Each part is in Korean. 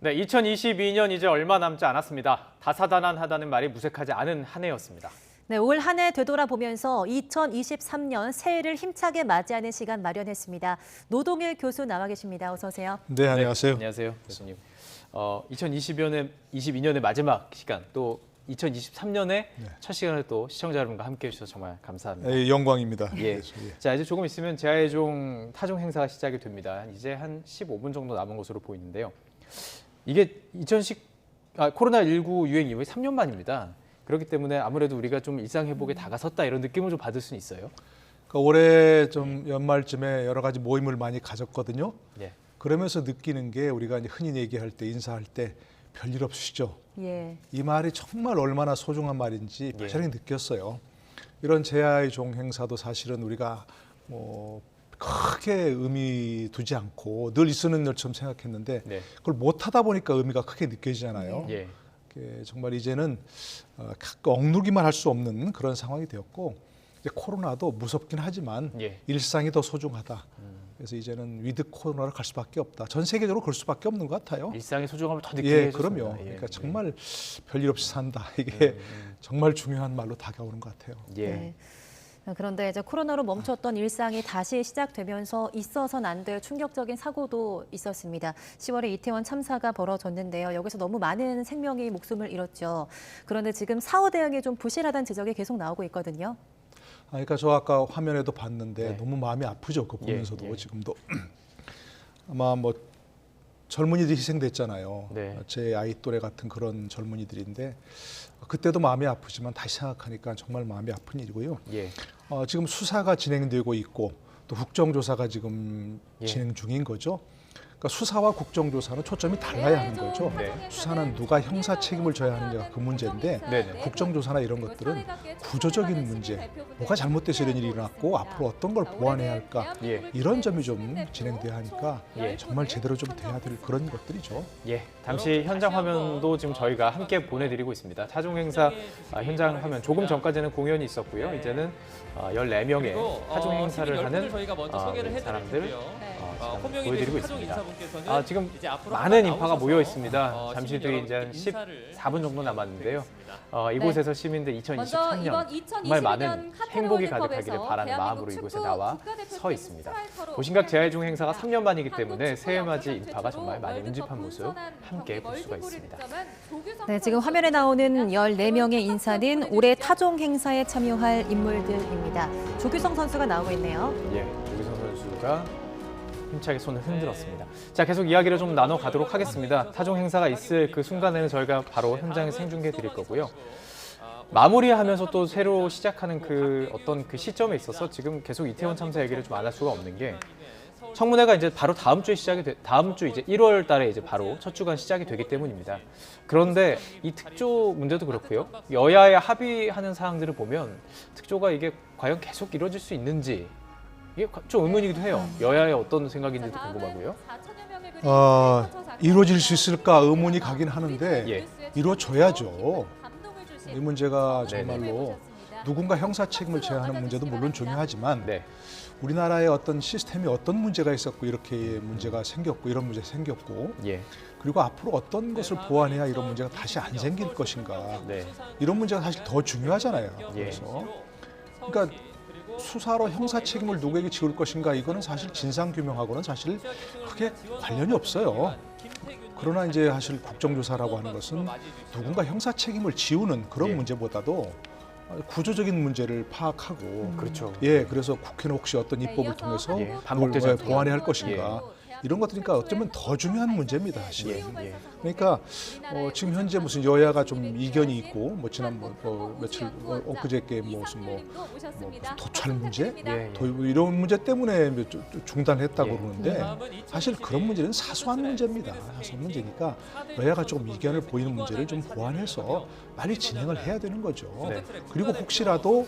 네, 2022년 이제 얼마 남지 않았습니다. 다사다난하다는 말이 무색하지 않은 한 해였습니다. 네, 올 한 해 되돌아보면서 2023년 새해를 힘차게 맞이하는 시간 마련했습니다. 노동일 교수 나와 계십니다. 어서 오세요. 네, 안녕하세요. 안녕하세요, 교수님. 2022년의 마지막 시간, 또 2023년의 첫 시간을 또 시청자 여러분과 함께해 주셔서 정말 감사합니다. 영광입니다. 예. 자, 이제 조금 있으면 제아의종 타종 행사가 시작이 됩니다. 이제 한 15분 정도 남은 것으로 보이는데요. 이게 코로나19 유행 이후에 3년 만입니다. 그렇기 때문에 아무래도 우리가 좀 일상 회복에 다가섰다 이런 느낌을 좀 받을 수는 있어요. 그러니까 올해 좀 연말쯤에 여러 가지 모임을 많이 가졌거든요. 예. 그러면서 느끼는 게 우리가 이제 흔히 얘기할 때 인사할 때 별일 없으시죠. 예. 이 말이 정말 얼마나 소중한 말인지 뼈저리게 느꼈어요. 이런 제아의 종 행사도 사실은 우리가 뭐 크게 의미 두지 않고 늘 있는 일처럼 생각했는데 네. 그걸 못 하다 보니까 의미가 크게 느껴지잖아요. 예. 정말 이제는 억누르기만 할 수 없는 그런 상황이 되었고 이제 코로나도 무섭긴 하지만 예. 일상이 더 소중하다. 그래서 이제는 위드 코로나로 갈 수밖에 없다. 전 세계적으로 그럴 수밖에 없는 것 같아요. 일상의 소중함을 더 느끼게 예, 해줬습니다. 그럼요. 예. 그러니까 정말 별일 없이 산다. 이게 정말 중요한 말로 다가오는 것 같아요. 예. 네. 그런데 이제 코로나로 멈췄던 일상이 다시 시작되면서 있어서는 안 될 충격적인 사고도 있었습니다. 10월에 이태원 참사가 벌어졌는데요. 여기서 너무 많은 생명이 목숨을 잃었죠. 그런데 지금 사후 대응이 좀 부실하다는 지적이 계속 나오고 있거든요. 그러니까 저 아까 화면에도 봤는데 네. 너무 마음이 아프죠. 그거 보면서도 예, 예. 지금도 아마 뭐 젊은이들이 희생됐잖아요. 네. 제 아이 또래 같은 그런 젊은이들인데 그때도 마음이 아프지만 다시 생각하니까 정말 마음이 아픈 일이고요. 예. 지금 수사가 진행되고 있고 또 국정조사가 지금 예. 진행 중인 거죠. 그러니까 수사와 국정조사는 초점이 달라야 하는 거죠. 네. 수사는 누가 형사 책임을 져야 하느냐가 그 문제인데 네네. 국정조사나 이런 것들은 구조적인 문제, 뭐가 잘못돼서 이런 일이 일어났고 앞으로 어떤 걸 보완해야 할까 예. 이런 점이 좀 진행돼야 하니까 예. 정말 제대로 좀 돼야 될 그런 것들이죠. 예, 당시 현장 화면도 지금 저희가 함께 보내드리고 있습니다. 타종 행사 현장 화면 조금 전까지는 공연이 있었고요. 이제는 14명의 타종 행사를 하는 사람들 지금 보여드리고 있습니다. 지금 많은 인파가 모여 있습니다. 잠시 뒤에 이제 한 14분 정도 남았는데요. 이곳에서 시민들 2023년 정말 많은 행복이 가득하기를 바라는 마음으로 이곳에 나와 서 있습니다. 도심각 제아의종 행사가 3년 만이기 때문에 새해 맞이 인파가 정말 많이 응집한 모습 함께 볼 수가 있습니다. 네, 지금 화면에 나오는 14명의 인사는 올해 타종 행사에 참여할 인물들입니다. 조규성 선수가 나오고 있네요. 예, 조규성 선수가 힘차게 손을 흔들었습니다. 자, 계속 이야기를 좀 나눠가도록 하겠습니다. 타종 행사가 있을 그 순간에는 저희가 바로 현장에 생중계 드릴 거고요. 마무리하면서 또 새로 시작하는 그 어떤 그 시점에 있어서 지금 계속 이태원 참사 얘기를 좀 안 할 수가 없는 게 청문회가 이제 바로 다음 주에 다음 주 이제 1월 달에 이제 바로 첫 주간 시작이 되기 때문입니다. 그런데 이 특조 문제도 그렇고요. 여야의 합의하는 사항들을 보면 특조가 이게 과연 계속 이루어질 수 있는지 이게 좀 의문이기도 해요. 여야의 어떤 생각인지도 궁금하고요. 이루어질 수 있을까 의문이 가긴 하는데 예. 이루어져야죠. 이 문제가 네네. 정말로 누군가 형사 책임을 져야 하는 문제도 물론 중요하지만 네, 우리나라의 어떤 시스템이 어떤 문제가 있었고 이렇게 문제가 생겼고 이런 문제가 생겼고 예, 그리고 앞으로 어떤 것을 보완해야 이런 문제가 다시 안 생길 것인가 네, 이런 문제가 사실 더 중요하잖아요. 예. 그래서 그러니까 수사로 형사 책임을 누구에게 지울 것인가 이거는 사실 진상 규명하고는 사실 크게 관련이 없어요. 그러나 이제 사실 국정조사라고 하는 것은 누군가 형사 책임을 지우는 그런 예. 문제보다도 구조적인 문제를 파악하고 그렇죠. 예, 그래서 국회는 혹시 어떤 입법을 통해서 예, 반복되지 않도록. 보완해야 할 것인가 이런 것들이니까 어쩌면 더 중요한 문제입니다, 사실. 예. 그러니까 지금 현재 무슨 여야가 좀 이견이 있고 뭐 지난 며칠 엊그저께 무슨 도찰 문제, 예. 이런 문제 때문에 중단했다고 예. 그러는데 사실 그런 문제는 사소한 문제입니다. 사소한 문제니까 여야가 조금 이견을 보이는 문제를 좀 보완해서 빨리 진행을 해야 되는 거죠. 네. 그리고 혹시라도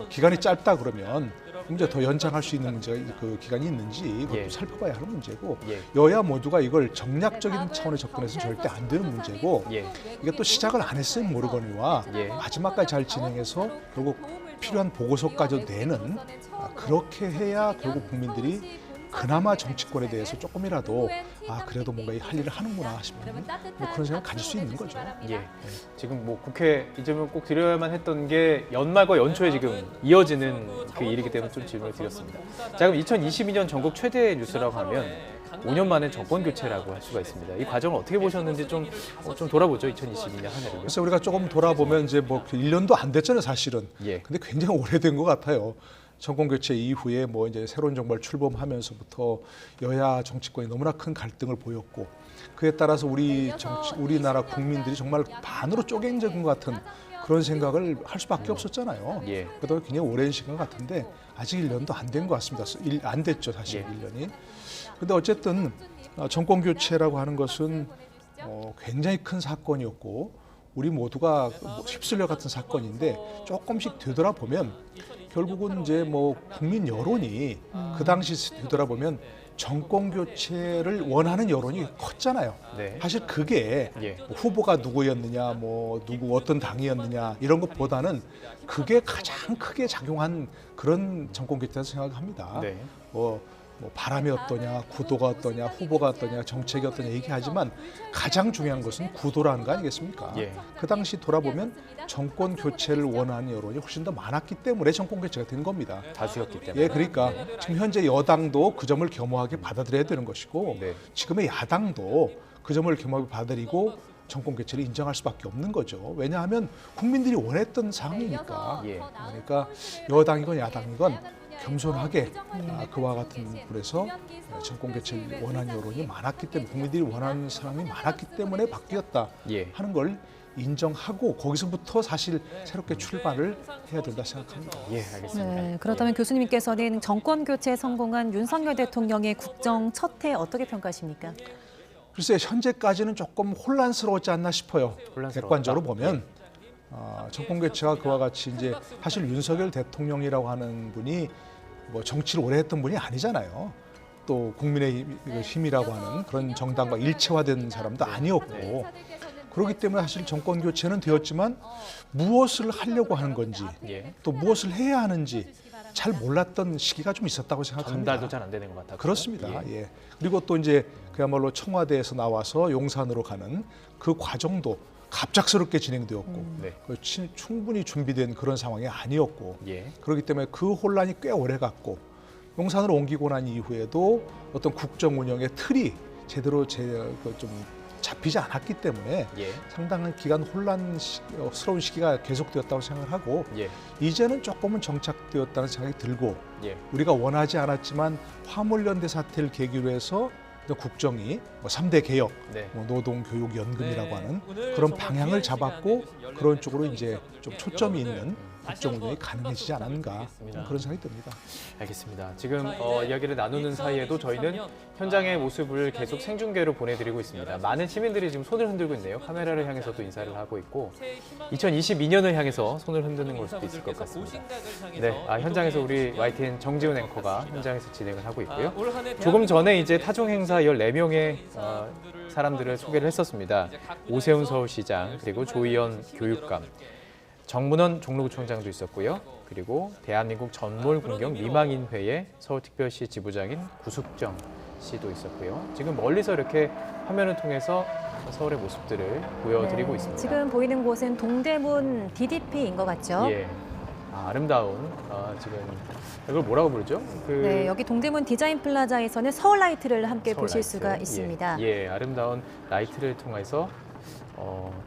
기간이 짧다 그러면 이제 더 연장할 수 있는 문제가 그 기간이 있는지 이것도 예. 살펴봐야 하는 문제고 예. 여야 모두가 이걸 정략적인 차원에 접근해서는 절대 안 되는 문제고 예. 이게 또 시작을 안 했으면 모르거니와 예. 마지막까지 잘 진행해서 결국 필요한 보고서까지 내는 그렇게 해야 결국 국민들이 그나마 정치권에 대해서 조금이라도 그래도 뭔가 할 일을 하는구나 싶으면 뭐 그런 생각을 가질 수 있는 거죠. 예. 지금 뭐 국회 이 점을 꼭 드려야만 했던 게 연말과 연초에 지금 이어지는 그 일이기 때문에 좀 질문을 드렸습니다. 자, 그럼 2022년 전국 최대 뉴스라고 하면 5년 만에 정권 교체라고 할 수가 있습니다. 이 과정을 어떻게 보셨는지 좀 돌아보죠. 2022년 한 해를. 그래서 우리가 조금 돌아보면 이제 뭐 1년도 안 됐잖아요, 사실은. 예. 근데 굉장히 오래된 것 같아요. 정권 교체 이후에 뭐 이제 새로운 정부를 출범하면서부터 여야 정치권이 너무나 큰 갈등을 보였고 그에 따라서 우리나라 국민들이 정말 반으로 쪼개진 것 같은 그런 생각을 할 수밖에 없었잖아요. 예. 그래도 굉장히 오랜 시간 같은데 아직 1년도 안 된 것 같습니다. 안 됐죠, 사실 예. 1년이. 근데 어쨌든 정권 교체라고 하는 것은 굉장히 큰 사건이었고 우리 모두가 휩쓸려 같은 사건인데 조금씩 되돌아보면 결국은 이제 뭐 국민 여론이 그 당시 되돌아보면 정권 교체를 원하는 여론이 컸잖아요. 네. 사실 그게 예. 뭐 후보가 누구였느냐, 뭐 누구 어떤 당이었느냐 이런 것보다는 그게 가장 크게 작용한 그런 정권 교체라고 생각합니다. 네. 뭐 바람이 어떠냐, 구도가 어떠냐, 후보가 어떠냐, 정책이 어떠냐 얘기하지만 가장 중요한 것은 구도라는 거 아니겠습니까? 예. 그 당시 돌아보면 정권 교체를 원하는 여론이 훨씬 더 많았기 때문에 정권 교체가 된 겁니다. 다수였기 때문에. 예, 그러니까 지금 현재 여당도 그 점을 겸허하게 받아들여야 되는 것이고 네. 지금의 야당도 그 점을 겸허하게 받아들이고 정권 교체를 인정할 수밖에 없는 거죠. 왜냐하면 국민들이 원했던 상황이니까. 예. 그러니까 여당이건 야당이건 겸손하게 그와 같은 불에서 정권 교체를 원하는 여론이 많았기 때문에 국민들이 원하는 사람이 많았기 때문에 바뀌었다 예. 하는 걸 인정하고 거기서부터 사실 새롭게 출발을 해야 된다 생각합니다. 예, 알겠습니다. 네, 그렇다면 교수님께서는 정권 교체에 성공한 윤석열 대통령의 국정 첫 해 어떻게 평가하십니까? 글쎄 현재까지는 조금 혼란스러웠지 않나 싶어요. 혼란스러웠다. 객관적으로 보면 정권 교체가 그와 같이 이제 사실 윤석열 대통령이라고 하는 분이 뭐 정치를 오래 했던 분이 아니잖아요. 또 국민의힘이라고 하는 그런 정당과 일체화된 사람도 아니었고 그렇기 때문에 사실 정권 교체는 되었지만 무엇을 하려고 하는 건지 예. 또 무엇을 해야 하는지 잘 몰랐던 시기가 좀 있었다고 생각합니다. 전달도 잘 안 되는 것 같아요. 그렇습니다. 예. 그리고 또 이제 그야말로 청와대에서 나와서 용산으로 가는 그 과정도 갑작스럽게 진행되었고 네. 충분히 준비된 그런 상황이 아니었고 예. 그렇기 때문에 그 혼란이 꽤 오래 갔고 용산으로 옮기고 난 이후에도 어떤 국정 운영의 틀이 제대로 좀 잡히지 않았기 때문에 예. 상당한 기간 혼란스러운 시기가 계속되었다고 생각을 하고 예. 이제는 조금은 정착되었다는 생각이 들고 예. 우리가 원하지 않았지만 화물연대 사태를 계기로 해서 국정이 뭐 3대 개혁, 네. 뭐 노동, 교육, 연금이라고 네, 하는 오늘 그런 정말 방향을 귀한 잡았고 시간을 그런 쪽으로 열려주셔서 이제 좀 초점이 있는 국정 운영이 가능해지지 않았는가 알겠습니다. 그런 생각이 듭니다. 알겠습니다. 지금 이야기를 나누는 사이에도 저희는 현장의 모습을 계속 생중계로 보내드리고 있습니다. 많은 시민들이 지금 손을 흔들고 있네요. 카메라를 향해서도 인사를 하고 있고 2022년을 향해서 손을 흔드는 걸 수도 있을 것 같습니다. 네, 현장에서 우리 YTN 정지훈 앵커가 현장에서 진행을 하고 있고요. 조금 전에 이제 타종 행사 14명의 사람들을 소개를 했었습니다. 오세훈 서울시장, 그리고 조희연 교육감, 정문원 종로구청장도 있었고요. 그리고 대한민국 전몰군경 미망인회의 서울특별시 지부장인 구숙정 씨도 있었고요. 지금 멀리서 이렇게 화면을 통해서 서울의 모습들을 보여드리고 있습니다. 지금 보이는 곳은 동대문 DDP인 것 같죠? 예. 아름다운 지금 이걸 뭐라고 부르죠? 네, 여기 동대문 디자인 플라자에서는 서울 라이트를 함께 서울 보실 라이트. 수가 있습니다. 예, 아름다운 라이트를 통해서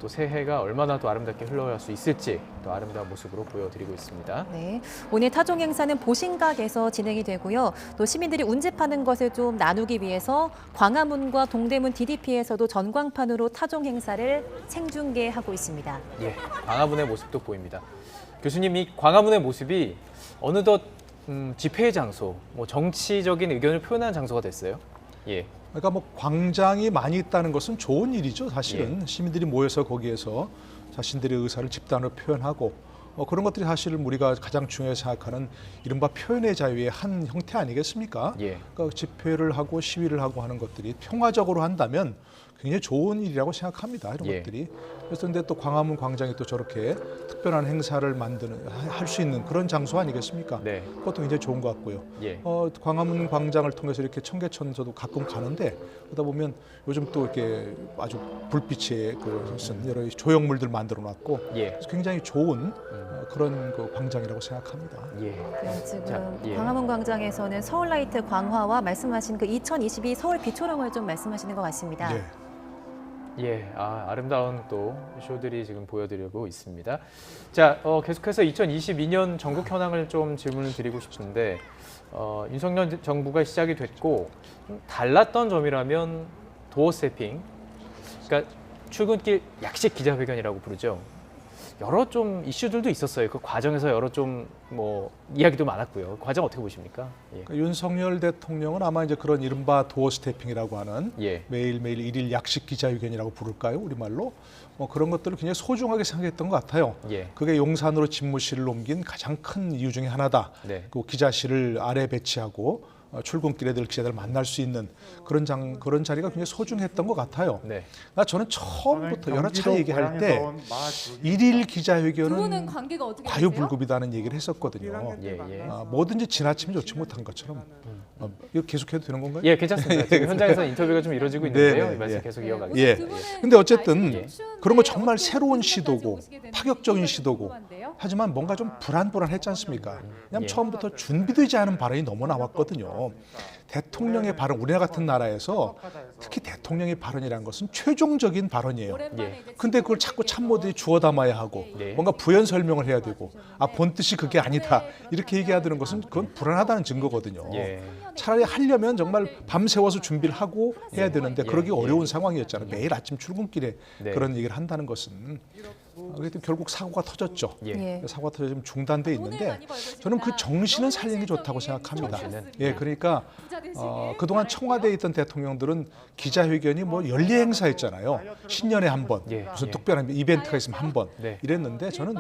또 새해가 얼마나 또 아름답게 흘러갈 수 있을지 또 아름다운 모습으로 보여드리고 있습니다. 네, 오늘 타종 행사는 보신각에서 진행이 되고요. 또 시민들이 운집하는 것을 좀 나누기 위해서 광화문과 동대문 DDP에서도 전광판으로 타종 행사를 생중계하고 있습니다. 예, 광화문의 모습도 보입니다. 교수님, 이 광화문의 모습이 어느덧 집회의 장소, 뭐 정치적인 의견을 표현하는 장소가 됐어요. 예. 그러니까 뭐 광장이 많이 있다는 것은 좋은 일이죠. 사실은 시민들이 모여서 거기에서 자신들의 의사를 집단으로 표현하고 그런 것들이 사실 우리가 가장 중요하게 생각하는 이른바 표현의 자유의 한 형태 아니겠습니까? 예. 그러니까 집회를 하고 시위를 하고 하는 것들이 평화적으로 한다면 굉장히 좋은 일이라고 생각합니다. 이런 예. 것들이. 그래서 근데 또 광화문 광장이 또 저렇게 특별한 행사를 할 수 있는 그런 장소 아니겠습니까? 네. 그것도 굉장히 좋은 것 같고요. 예. 광화문 광장을 통해서 이렇게 청계천 저도 가끔 가는데 그러다 보면 요즘 또 이렇게 아주 불빛에 그것은 여러 조형물들 만들어 놨고 예. 그래서 굉장히 좋은 그런 그 광장이라고 생각합니다. 예. 네, 지금 자, 예. 광화문 광장에서는 서울라이트 광화와 말씀하신 그 2022 서울 비초령을 좀 말씀하시는 것 같습니다. 예. 예, 아름다운 또 쇼들이 지금 보여드리고 있습니다. 자, 계속해서 2022년 전국 현황을 좀 질문을 드리고 싶은데 윤석열 정부가 시작이 됐고 좀 달랐던 점이라면 도어 스태핑, 그러니까 출근길 약식 기자회견이라고 부르죠. 여러 좀 이슈들도 있었어요. 그 과정에서 여러 좀 뭐 이야기도 많았고요. 과정 어떻게 보십니까? 예. 그러니까 윤석열 대통령은 아마 이제 그런 이른바 도어 스태핑이라고 하는 예. 매일매일 일일 약식 기자회견이라고 부를까요? 우리말로 그런 것들을 굉장히 소중하게 생각했던 것 같아요. 예. 그게 용산으로 집무실을 옮긴 가장 큰 이유 중에 하나다. 네. 그 기자실을 아래 배치하고 출근길에 들 기자들 만날 수 있는 그런 자리가 굉장히 소중했던 것 같아요. 네. 저는 처음부터 여러 차례 얘기할 때 일일 두 기자회견은 분은 관계가 어떻게 되세요? 과유불급이다는 얘기를 했었거든요. 예, 예. 뭐든지 지나치면 좋지 못한 것처럼. 이거 계속해도 되는 건가요? 예, 괜찮습니다. 지금 현장에서 인터뷰가 좀 이루어지고 있는데요. 네, 네, 이 말씀 예. 계속 네, 이어가겠습니다. 예. 두 분은 근데 어쨌든 날씨가 좀 그런 거 추운데 정말 어떻게 새로운 현장까지 시도고 오시게 되는지 파격적인 시도고 궁금한데요. 하지만 뭔가 좀 불안불안했지 않습니까? 왜냐하면 예. 처음부터 준비되지 않은 발언이 너무 나왔거든요. 대통령의 발언, 우리나라 같은 나라에서 특히 대통령의 발언이라는 것은 최종적인 발언이에요. 오랜만에 이제 근데 그걸 자꾸 참모들이 주워 담아야 하고 네. 뭔가 부연 설명을 해야 되고 본 뜻이 그게 아니다 이렇게 얘기해야 되는 것은 그건 불안하다는 증거거든요. 예. 차라리 하려면 정말 밤새워서 준비를 하고 해야 되는데 예. 그러기 예. 어려운 상황이었잖아요. 매일 아침 출근길에 네. 그런 얘기를 한다는 것은 그래도 결국 사고가 터졌죠. 예. 예. 사고가 터져 지금 중단돼 돈을 있는데 많이 벌고 저는 그 있습니다. 정신은 너무 살리는 게 좋다고 현실적인 생각합니다. 정신은? 예, 그러니까 부자 되시길 그동안 바랄게요. 청와대에 있던 대통령들은 기자회견이 뭐 연례 행사였잖아요. 신년에 한 번, 예, 무슨 예. 특별한 이벤트가 있으면 한 번 네. 이랬는데 저는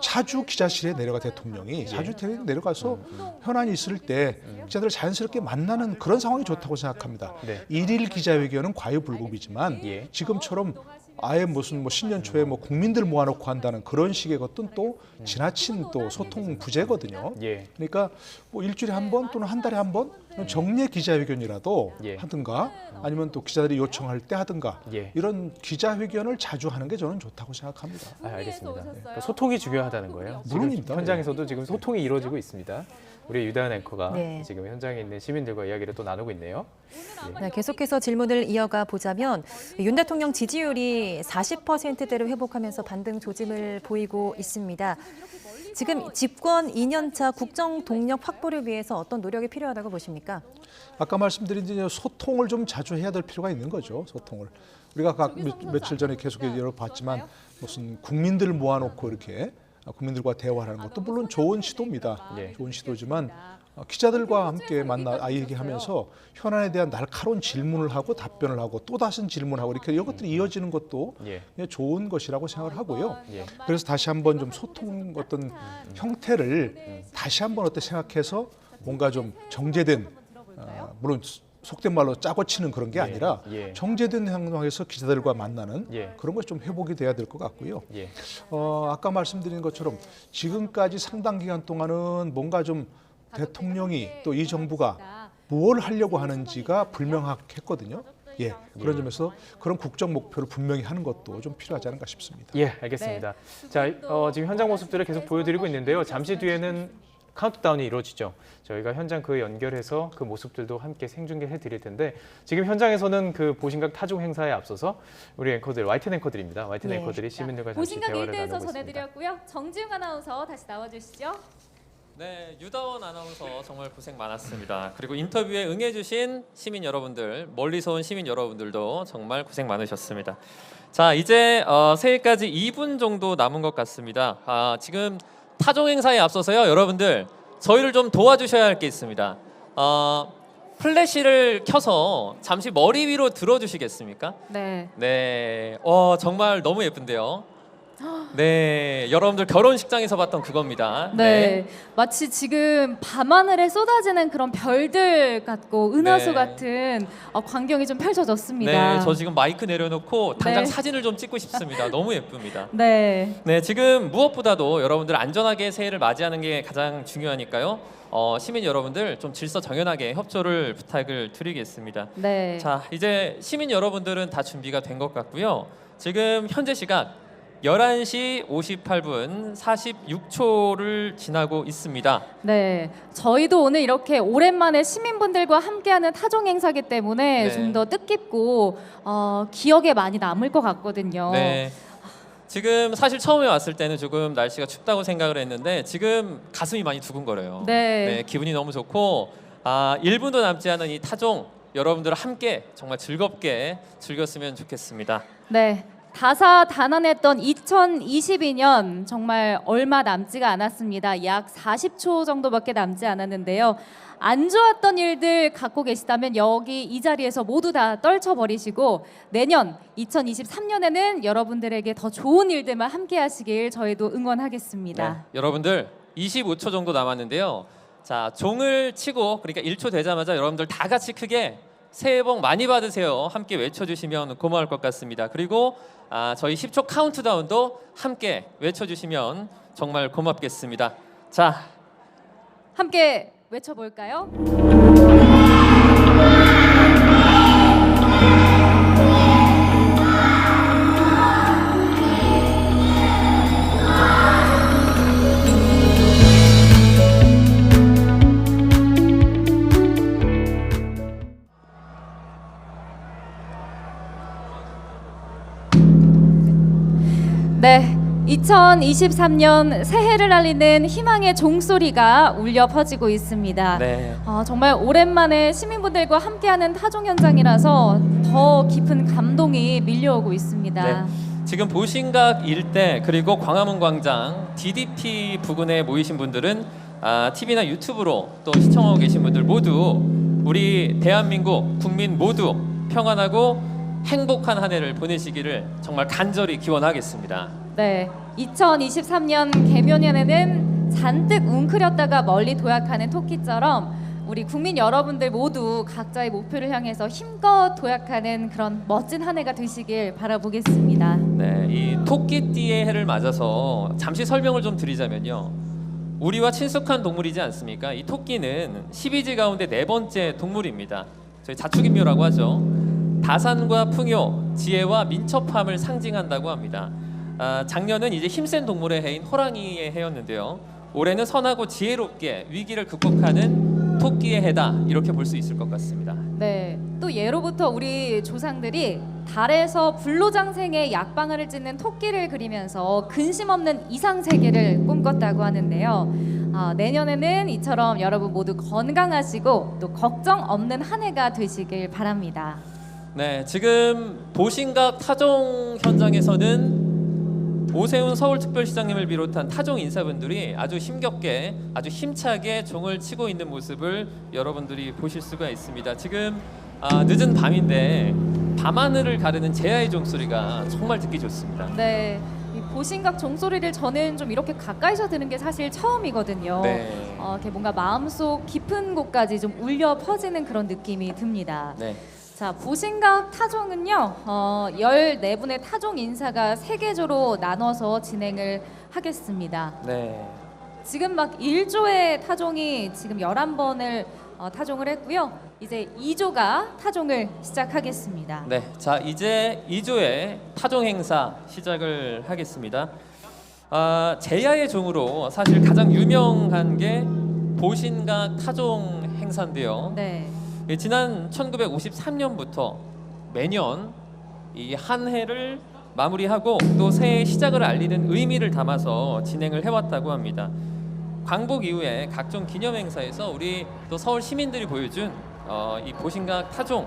자주 기자실에 내려가 대통령이 자주 내려가서 현안이 있을 때 기자들을 자연스럽게 만나는 그런 상황이 좋다고 생각합니다. 네. 일일 기자회견은 과유불급이지만 예. 지금처럼 아예 무슨 뭐 신년 초에 뭐 국민들 모아놓고 한다는 그런 식의 것은 또 지나친 또 소통 부재거든요. 예. 그러니까 뭐 일주일에 한 번 또는 한 달에 한 번 정례 기자회견이라도 예. 하든가 아니면 또 기자들이 요청할 때 하든가 예. 이런 기자회견을 자주 하는 게 저는 좋다고 생각합니다. 알겠습니다. 네. 오셨어요? 그러니까 소통이 중요하다는 거예요. 지금 물론입니다. 현장에서도 지금 소통이 이루어지고 있습니다. 우리 유다현 앵커가 네. 지금 현장에 있는 시민들과 이야기를 또 나누고 있네요. 네, 계속해서 질문을 이어가 보자면 윤 대통령 지지율이 40%대로 회복하면서 반등 조짐을 보이고 있습니다. 지금 집권 2년차 국정 동력 확보를 위해서 어떤 노력이 필요하다고 보십니까? 아까 말씀드린 이제 소통을 좀 자주 해야 될 필요가 있는 거죠. 소통을 우리가 며칠 전에 계속 열어봤지만 무슨 국민들을 모아놓고 이렇게 국민들과 대화하는 것도 물론 좋은 시도입니다. 예. 좋은 시도지만 기자들과 함께 만나 얘기하면서 현안에 대한 날카로운 질문을 하고 답변을 하고 또 다른 질문하고 이렇게 이것들이 이어지는 것도 예. 좋은 것이라고 생각을 하고요. 예. 그래서 다시 한번 좀 소통 어떤 형태를 다시 한번 어떻게 생각해서 뭔가 좀 정제된 물론 속된 말로 짜고 치는 그런 게 예, 아니라 예. 정제된 상황에서 기자들과 만나는 예. 그런 것이 좀 회복이 돼야 될 것 같고요. 예. 아까 말씀드린 것처럼 지금까지 상당 기간 동안은 뭔가 좀 대통령이 또 이 정부가 뭘 하려고 하는지가 불명확했거든요. 예, 그런 점에서 그런 국정 목표를 분명히 하는 것도 좀 필요하지 않을까 싶습니다. 예, 알겠습니다. 자, 지금 현장 모습들을 계속 보여드리고 있는데요. 잠시 뒤에는 카운트다운이 이루어지죠. 저희가 현장 그 연결해서 그 모습들도 함께 생중계해 드릴 텐데 지금 현장에서는 그 보신각 타종 행사에 앞서서 우리 앵커들, YTN 앵커들입니다. YTN 네. 앵커들이 시민들과 잠시 보신각 대화를 1대에서 나누고 있습니다. 전해드렸고요. 정지웅 아나운서 다시 나와주시죠. 네, 유다원 아나운서 정말 고생 많았습니다. 그리고 인터뷰에 응해주신 시민 여러분들, 멀리서 온 시민 여러분들도 정말 고생 많으셨습니다. 자, 이제 새해까지 2분 정도 남은 것 같습니다. 지금 타종 행사에 앞서서요, 여러분들 저희를 좀 도와주셔야 할 게 있습니다. 플래시를 켜서 잠시 머리 위로 들어주시겠습니까? 네. 네, 정말 너무 예쁜데요. 네, 여러분들 결혼식장에서 봤던 그겁니다. 네. 마치 지금 밤하늘에 쏟아지는 그런 별들 같고 은하수 네. 같은 광경이 좀 펼쳐졌습니다. 네, 저 지금 마이크 내려놓고 당장 네. 사진을 좀 찍고 싶습니다. 너무 예쁩니다. 네. 네, 지금 무엇보다도 여러분들 안전하게 새해를 맞이하는 게 가장 중요하니까요. 시민 여러분들 좀 질서 정연하게 협조를 부탁을 드리겠습니다. 네. 자, 이제 시민 여러분들은 다 준비가 된 것 같고요. 지금 현재 시각 11시 58분 46초를 지나고 있습니다. 네, 저희도 오늘 이렇게 오랜만에 시민분들과 함께하는 타종 행사기 때문에 네. 좀 더 뜻깊고 기억에 많이 남을 것 같거든요. 네. 지금 사실 처음에 왔을 때는 조금 날씨가 춥다고 생각을 했는데 지금 가슴이 많이 두근거려요. 네. 기분이 너무 좋고 1분도 남지 않은 이 타종 여러분들 함께 정말 즐겁게 즐겼으면 좋겠습니다. 네. 다사다난했던 2022년 정말 얼마 남지가 않았습니다. 약 40초 정도밖에 남지 않았는데요. 안 좋았던 일들 갖고 계시다면 여기 이 자리에서 모두 다 떨쳐버리시고 내년 2023년에는 여러분들에게 더 좋은 일들만 함께 하시길 저희도 응원하겠습니다. 네, 여러분들 25초 정도 남았는데요. 자, 종을 치고 그러니까 1초 되자마자 여러분들 다 같이 크게 새해 복 많이 받으세요. 함께 외쳐주시면 고마울 것 같습니다. 그리고 저희 10초 카운트다운도 함께 외쳐주시면 정말 고맙겠습니다. 자, 함께 외쳐볼까요? 네, 2023년 새해를 알리는 희망의 종소리가 울려 퍼지고 있습니다. 네. 정말 오랜만에 시민분들과 함께하는 타종 현장이라서 더 깊은 감동이 밀려오고 있습니다. 네. 지금 보신각 일대 그리고 광화문 광장 DDP 부근에 모이신 분들은 TV나 유튜브로 또 시청하고 계신 분들 모두 우리 대한민국 국민 모두 평안하고 행복한 한 해를 보내시기를 정말 간절히 기원하겠습니다. 네, 2023년 개묘년에는 잔뜩 웅크렸다가 멀리 도약하는 토끼처럼 우리 국민 여러분들 모두 각자의 목표를 향해서 힘껏 도약하는 그런 멋진 한 해가 되시길 바라보겠습니다. 네, 이 토끼띠의 해를 맞아서 잠시 설명을 좀 드리자면요. 우리와 친숙한 동물이지 않습니까? 이 토끼는 12지 가운데 네 번째 동물입니다. 저희 자축인묘라고 하죠. 다산과 풍요, 지혜와 민첩함을 상징한다고 합니다. 작년은 이제 힘센 동물의 해인 호랑이의 해였는데요. 올해는 선하고 지혜롭게 위기를 극복하는 토끼의 해다 이렇게 볼 수 있을 것 같습니다. 네, 또 예로부터 우리 조상들이 달에서 불로장생의 약방아를 찢는 토끼를 그리면서 근심 없는 이상 세계를 꿈꿨다고 하는데요. 내년에는 이처럼 여러분 모두 건강하시고 또 걱정 없는 한 해가 되시길 바랍니다. 네, 지금 보신각 타종 현장에서는 오세훈 서울특별시장님을 비롯한 타종 인사분들이 아주 힘겹게 아주 힘차게 종을 치고 있는 모습을 여러분들이 보실 수가 있습니다. 지금 늦은 밤인데 밤하늘을 가르는 제야의 종소리가 정말 듣기 좋습니다. 네, 이 보신각 종소리를 저는 좀 이렇게 가까이서 들은 게 사실 처음이거든요. 네. 이렇게 뭔가 마음속 깊은 곳까지 좀 울려 퍼지는 그런 느낌이 듭니다. 네. 자, 보신각 타종은요, 14분의 타종 인사가 3계조로 나눠서 진행을 하겠습니다. 네. 지금 막 1조의 타종이 지금 11번을 타종을 했고요. 이제 2조가 타종을 시작하겠습니다. 네. 자, 이제 2조의 타종 행사 시작을 하겠습니다. 제야의 종으로 사실 가장 유명한 게 보신각 타종 행사인데요. 네. 지난 1953년부터 매년 이 한 해를 마무리하고 또 새해 시작을 알리는 의미를 담아서 진행을 해왔다고 합니다. 광복 이후에 각종 기념 행사에서 우리 또 서울 시민들이 보여준 이 보신각 타종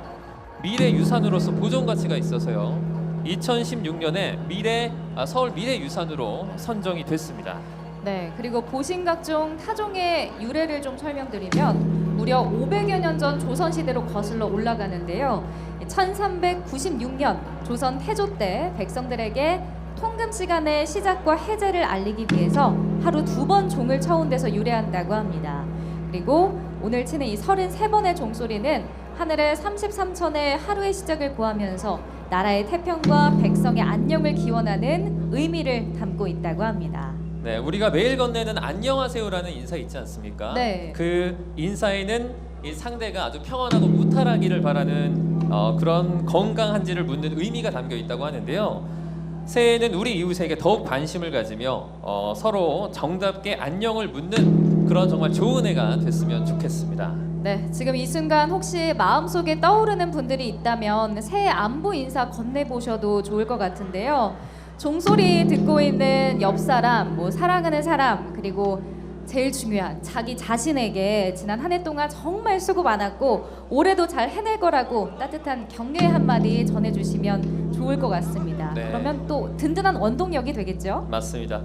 미래 유산으로서 보존 가치가 있어서요. 2016년에 서울 미래 유산으로 선정이 됐습니다. 네, 그리고 보신각종 타종의 유래를 좀 설명드리면 무려 500여 년 전 조선시대로 거슬러 올라가는데요. 1396년 조선 태조 때 백성들에게 통금 시간의 시작과 해제를 알리기 위해서 하루 2번 종을 쳐온 데서 유래한다고 합니다. 그리고 오늘 치는 이 33번의 종소리는 하늘의 33천의 하루의 시작을 구하면서 나라의 태평과 백성의 안녕을 기원하는 의미를 담고 있다고 합니다. 네, 우리가 매일 건네는 안녕하세요라는 인사 있지 않습니까? 네. 그 인사에는 이 상대가 아주 평안하고 무탈하기를 바라는 그런 건강한지를 묻는 의미가 담겨 있다고 하는데요. 새해에는 우리 이웃에게 더욱 관심을 가지며 서로 정답게 안녕을 묻는 그런 정말 좋은 해가 됐으면 좋겠습니다. 네, 지금 이 순간 혹시 마음속에 떠오르는 분들이 있다면 새해 안부 인사 건네보셔도 좋을 것 같은데요. 종소리 듣고 있는 옆 사람, 뭐 사랑하는 사람, 그리고 제일 중요한 자기 자신에게 지난 한 해 동안 정말 수고 많았고 올해도 잘 해낼 거라고 따뜻한 격려의 한마디 전해주시면 좋을 것 같습니다. 네. 그러면 또 든든한 원동력이 되겠죠? 맞습니다.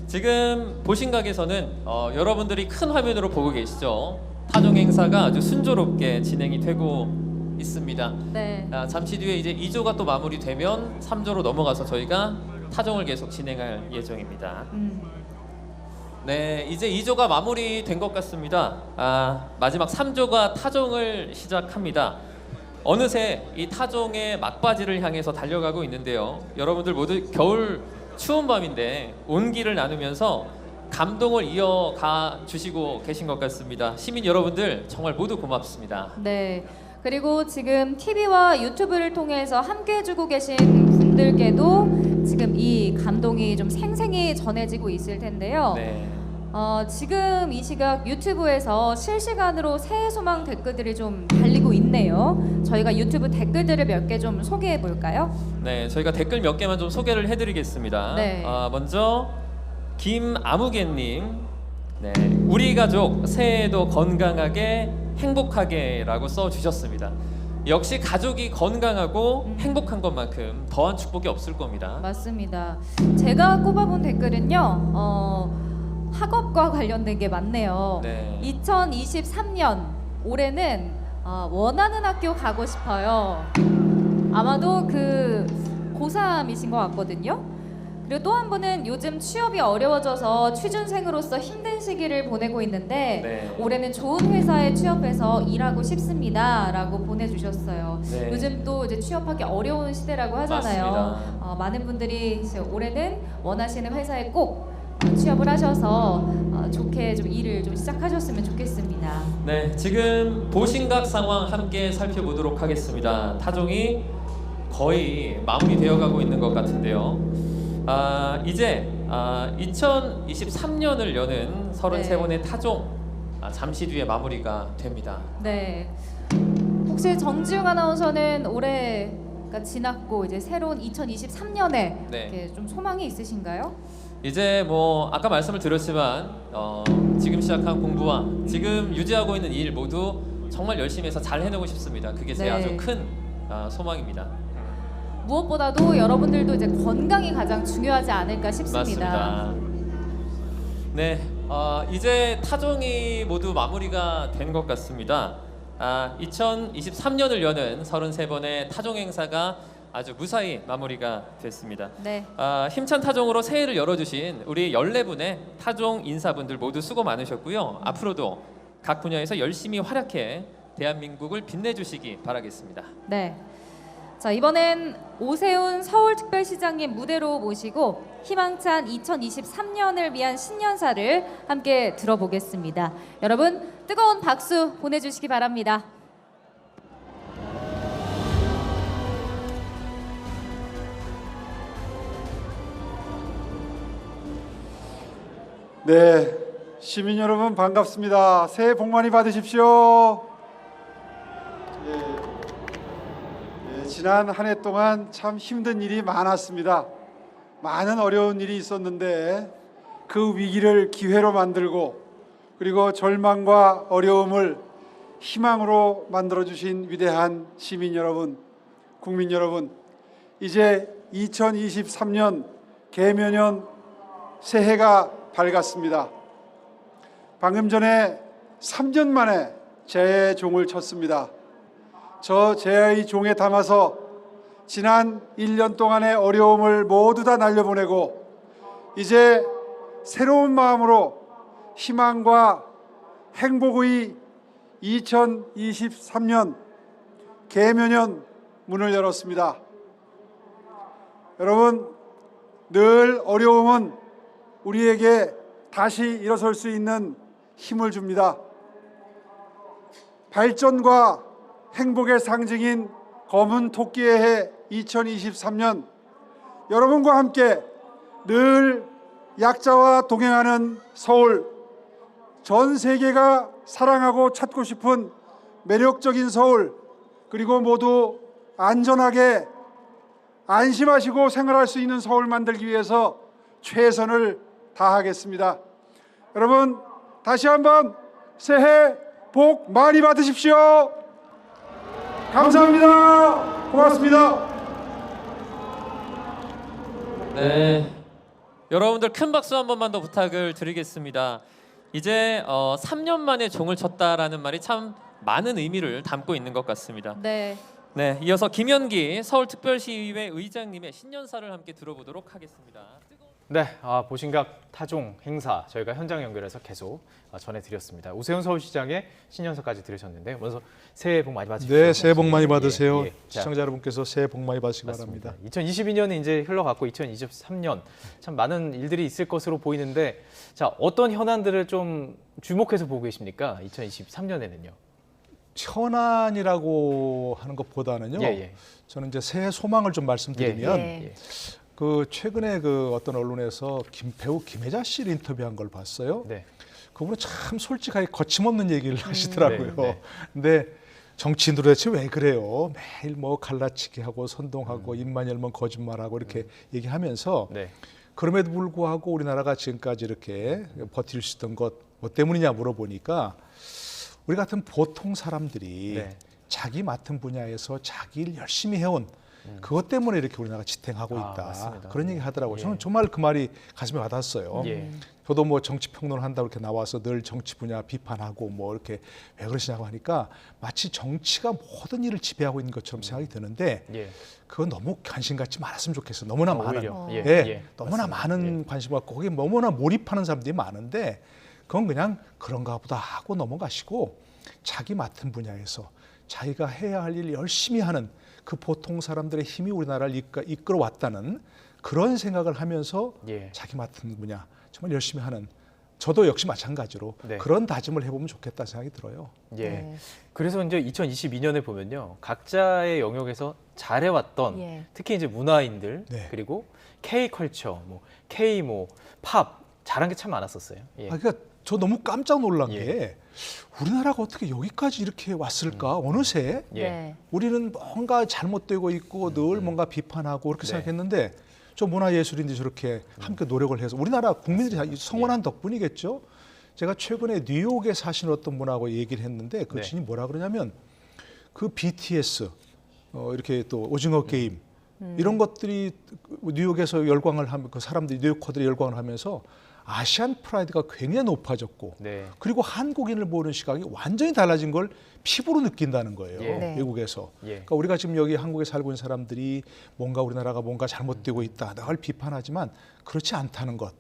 지금 보신 각에서는 여러분들이 큰 화면으로 보고 계시죠? 타종 행사가 아주 순조롭게 진행이 되고 있습니다. 네. 잠시 뒤에 이제 2조가 또 마무리되면 3조로 넘어가서 저희가 타종을 계속 진행할 예정입니다. 네, 이제 2조가 마무리된 것 같습니다. 마지막 3조가 타종을 시작합니다. 어느새 이 타종의 막바지를 향해서 달려가고 있는데요. 여러분들 모두 겨울 추운 밤인데 온기를 나누면서 감동을 이어가 주시고 계신 것 같습니다. 시민 여러분들 정말 모두 고맙습니다. 네. 그리고 지금 TV와 유튜브를 통해서 함께 해주고 계신 분들께도 지금 이 감동이 좀 생생히 전해지고 있을 텐데요. 네. 지금 이 시각 유튜브에서 실시간으로 새해 소망 댓글들이 좀 달리고 있네요. 저희가 유튜브 댓글들을 몇 개 좀 소개해 볼까요? 네, 저희가 댓글 몇 개만 좀 소개를 해드리겠습니다. 네. 먼저 김아무개님, 네, 우리 가족 새해에도 건강하게 행복하게라고 써주셨습니다. 역시 가족이 건강하고 행복한 것만큼 더한 축복이 없을 겁니다. 맞습니다. 제가 꼽아본 댓글은요. 학업과 관련된 게 많네요. 네. 2023년 올해는 원하는 학교 가고 싶어요. 아마도 그 고3이신 것 같거든요. 그리고 또 한 분은 요즘 취업이 어려워져서 취준생으로서 힘든 시기를 보내고 있는데 네. 올해는 좋은 회사에 취업해서 일하고 싶습니다라고 보내주셨어요. 네. 요즘 또 이제 취업하기 어려운 시대라고 하잖아요. 맞습니다. 많은 분들이 이제 올해는 원하시는 회사에 꼭 취업을 하셔서 좋게 좀 일을 좀 시작하셨으면 좋겠습니다. 네, 지금 보신각 상황 함께 살펴보도록 하겠습니다. 타종이 거의 마무리되어 가고 있는 것 같은데요. 이제 2023년을 여는 33번의 타종 잠시 뒤에 마무리가 됩니다. 네. 혹시 정지웅 아나운서는 올해가 지났고 이제 새로운 2023년에 네. 좀 소망이 있으신가요? 이제 뭐 아까 말씀을 드렸지만 지금 시작한 공부와 지금 유지하고 있는 일 모두 정말 열심히 해서 잘 해내고 싶습니다. 그게 제 네. 아주 큰 소망입니다. 무엇보다도 여러분들도 이제 건강이 가장 중요하지 않을까 싶습니다. 맞습니다. 네, 이제 타종이 모두 마무리가 된 것 같습니다. 2023년을 여는 33번의 타종 행사가 아주 무사히 마무리가 됐습니다. 네. 힘찬 타종으로 새해를 열어주신 우리 14분의 타종 인사분들 모두 수고 많으셨고요. 앞으로도 각 분야에서 열심히 활약해 대한민국을 빛내주시기 바라겠습니다. 네. 자, 이번엔 오세훈 서울특별시장님 무대로 모시고 희망찬 2023년을 위한 신년사를 함께 들어보겠습니다. 여러분 뜨거운 박수 보내주시기 바랍니다. 네, 시민 여러분 반갑습니다. 새해 복 많이 받으십시오. 지난 한 해 동안 참 힘든 일이 많았습니다. 많은 어려운 일이 있었는데 그 위기를 기회로 만들고 그리고 절망과 어려움을 희망으로 만들어주신 위대한 시민 여러분, 국민 여러분, 이제 2023년 개묘년 새해가 밝았습니다. 방금 전에 3년 만에 제 종을 쳤습니다. 저 제의 종에 담아서 지난 1년 동안의 어려움을 모두 다 날려보내고 이제 새로운 마음으로 희망과 행복의 2023년 개묘년 문을 열었습니다. 여러분, 늘 어려움은 우리에게 다시 일어설 수 있는 힘을 줍니다. 발전과 행복의 상징인 검은 토끼의 해 2023년, 여러분과 함께 늘 약자와 동행하는 서울, 전 세계가 사랑하고 찾고 싶은 매력적인 서울, 그리고 모두 안전하게 안심하시고 생활할 수 있는 서울 만들기 위해서 최선을 다하겠습니다. 여러분, 다시 한번 새해 복 많이 받으십시오. 감사합니다. 고맙습니다. 네, 여러분들 큰 박수 한 번만 더 부탁을 드리겠습니다. 이제 3년 만에 종을 쳤다라는 말이 참 많은 의미를 담고 있는 것 같습니다. 네. 네, 이어서 김현기 서울특별시의회 의장님의 신년사를 함께 들어보도록 하겠습니다. 네, 보신각 타종 행사 저희가 현장 연결해서 계속 전해드렸습니다. 우세훈 서울시장의 신년사까지 들으셨는데 먼저 새해 복 많이 받으십시오. 네, 새해 복 많이 받으세요. 자, 시청자 여러분께서 새해 복 많이 받으시기 맞습니다. 바랍니다. 2022년이 이제 흘러갔고 2023년 참 많은 일들이 있을 것으로 보이는데 자, 어떤 현안들을 좀 주목해서 보고 계십니까? 2023년에는요. 현안이라고 하는 것보다는요. 예. 저는 이제 새해 소망을 좀 말씀드리면 예. 그 최근에 그 어떤 언론에서 배우 김혜자 씨를 인터뷰한 걸 봤어요. 네. 그분은 참 솔직하게 거침없는 얘기를 하시더라고요. 네. 근데 정치인들 도대체 왜 그래요? 매일 뭐 갈라치기 하고 선동하고 입만 열면 거짓말하고 이렇게 얘기하면서 네. 그럼에도 불구하고 우리나라가 지금까지 이렇게 버틸 수 있던 것 뭐 때문이냐 물어보니까 우리 같은 보통 사람들이 네. 자기 맡은 분야에서 자기 일 열심히 해온 그것 때문에 이렇게 우리나라가 지탱하고 있다. 맞습니다. 그런 얘기 하더라고요. 예. 저는 정말 그 말이 가슴에 와닿았어요. 예. 저도 뭐 정치 평론을 한다고 이렇게 나와서 늘 정치 분야 비판하고 뭐 이렇게 왜 그러시냐고 하니까 마치 정치가 모든 일을 지배하고 있는 것처럼 생각이 드는데 예. 그건 너무 관심 갖지 말았으면 좋겠어요. 너무나 많은. 오히려. 너무나 맞습니다. 많은 관심 갖고 거기에 너무나 몰입하는 사람들이 많은데 그건 그냥 그런가 보다 하고 넘어가시고 자기 맡은 분야에서 자기가 해야 할 일 열심히 하는 그 보통 사람들의 힘이 우리나라를 이끌어왔다는 그런 생각을 하면서 예. 자기 맡은 분야 정말 열심히 하는 저도 역시 마찬가지로 네. 그런 다짐을 해보면 좋겠다 생각이 들어요. 예. 네. 그래서 이제 2022년에 보면요. 각자의 영역에서 잘해왔던 예. 특히 이제 문화인들 네. 그리고 K-컬처, 뭐 K 팝 잘한 게 참 많았었어요. 예. 그러니까 저 너무 깜짝 놀란 예. 게 우리나라가 어떻게 여기까지 이렇게 왔을까? 어느새 예. 네. 우리는 뭔가 잘못되고 있고 늘 뭔가 비판하고 그렇게 네. 생각했는데 저 문화예술인들이 저렇게 함께 노력을 해서 우리나라 국민들이 성원한 덕분이겠죠. 제가 최근에 뉴욕에 사신 어떤 분하고 얘기를 했는데 그 네. 친이 뭐라 그러냐면 그 BTS 이렇게 또 오징어 게임 이런 것들이 뉴욕에서 열광을 하면 그 사람들이 뉴요커들이 열광을 하면서 아시안 프라이드가 굉장히 높아졌고 네. 그리고 한국인을 보는 시각이 완전히 달라진 걸 피부로 느낀다는 거예요. 예. 네. 외국에서. 예. 그러니까 우리가 지금 여기 한국에 살고 있는 사람들이 뭔가 우리나라가 뭔가 잘못되고 있다. 늘 비판하지만 그렇지 않다는 것.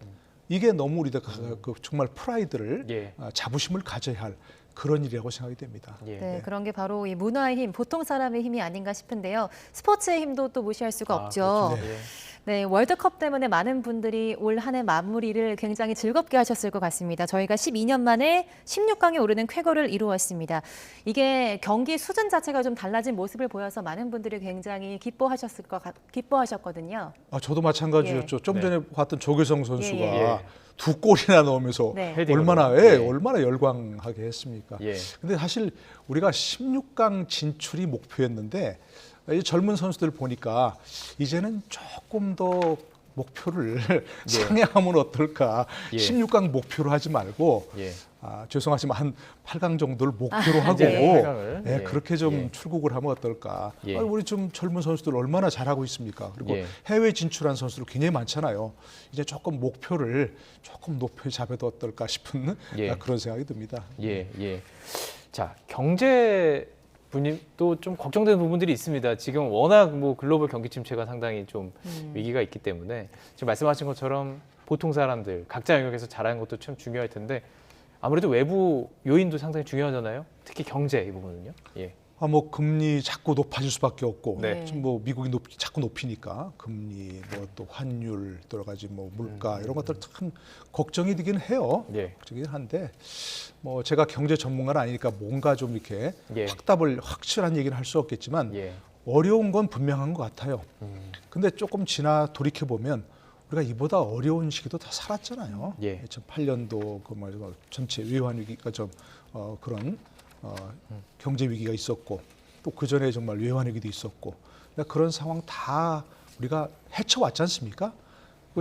이게 너무 우리가 그 정말 프라이드를 예. 자부심을 가져야 할 그런 일이라고 생각이 됩니다. 예. 네, 그런 게 바로 이 문화의 힘, 보통 사람의 힘이 아닌가 싶은데요. 스포츠의 힘도 또 무시할 수가 없죠. 그렇죠. 예. 네, 월드컵 때문에 많은 분들이 올 한 해 마무리를 굉장히 즐겁게 하셨을 것 같습니다. 저희가 12년 만에 16강에 오르는 쾌거를 이루었습니다. 이게 경기 수준 자체가 좀 달라진 모습을 보여서 많은 분들이 굉장히 기뻐하셨거든요. 저도 마찬가지였죠. 좀 네. 전에 봤던 조규성 선수가 예. 두 골이나 넣으면서 네. 헤딩으로. 얼마나 예. 얼마나 열광하게 했습니까? 예. 근데 사실 우리가 16강 진출이 목표였는데 이 젊은 선수들 보니까 이제는 조금 더 목표를 상향하면 어떨까? 예. 16강 목표로 하지 말고 예. 죄송하지만 한 8강 정도를 목표로 하고 이제는 8강을. 예, 예. 그렇게 좀 예. 출국을 하면 어떨까? 예. 우리 좀 젊은 선수들 얼마나 잘하고 있습니까? 그리고 예. 해외 진출한 선수들 굉장히 많잖아요. 이제 조금 목표를 조금 높여 잡아도 어떨까 싶은 예. 그런 생각이 듭니다. 예. 자, 경제 분도 좀 걱정되는 부분들이 있습니다. 지금 워낙 뭐 글로벌 경기 침체가 상당히 좀 위기가 있기 때문에 지금 말씀하신 것처럼 보통 사람들 각자 영역에서 잘하는 것도 참 중요할 텐데 아무래도 외부 요인도 상당히 중요하잖아요. 특히 경제 이 부분은요. 예. 뭐 금리 자꾸 높아질 수밖에 없고, 네. 지금 뭐 미국이 자꾸 높이니까 금리, 뭐 또 환율, 여러 가지 뭐 물가 이런 것들 참 걱정이 되긴 해요. 예. 걱정이긴 한데, 뭐 제가 경제 전문가는 아니니까 뭔가 좀 이렇게 예. 확실한 얘기는 할 수 없겠지만 예. 어려운 건 분명한 것 같아요. 근데 조금 돌이켜 보면 우리가 이보다 어려운 시기도 다 살았잖아요. 예. 2008년도 그 전체 외환 위기가 그런 경제 위기가 있었고 또 그 전에 정말 외환 위기도 있었고 그런 상황 다 우리가 헤쳐왔지 않습니까?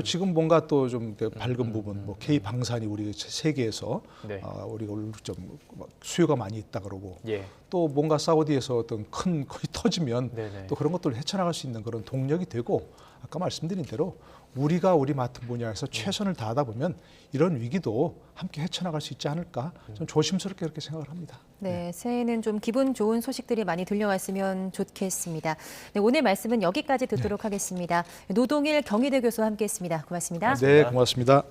지금 뭔가 또 좀 밝은 부분, 뭐 K 방산이 우리 세계에서 네. 우리가 좀 수요가 많이 있다 그러고 예. 또 뭔가 사우디에서 어떤 큰 거이 터지면 네네. 또 그런 것들을 헤쳐나갈 수 있는 그런 동력이 되고 아까 말씀드린 대로 우리가 우리 맡은 분야에서 최선을 다하다 보면 이런 위기도 함께 헤쳐나갈 수 있지 않을까 좀 조심스럽게 그렇게 생각을 합니다. 네, 새해에는 좀 기분 좋은 소식들이 많이 들려왔으면 좋겠습니다. 네, 오늘 말씀은 여기까지 듣도록 하겠습니다. 노동일 경희대 교수와 함께했습니다. 고맙습니다. 네, 고맙습니다.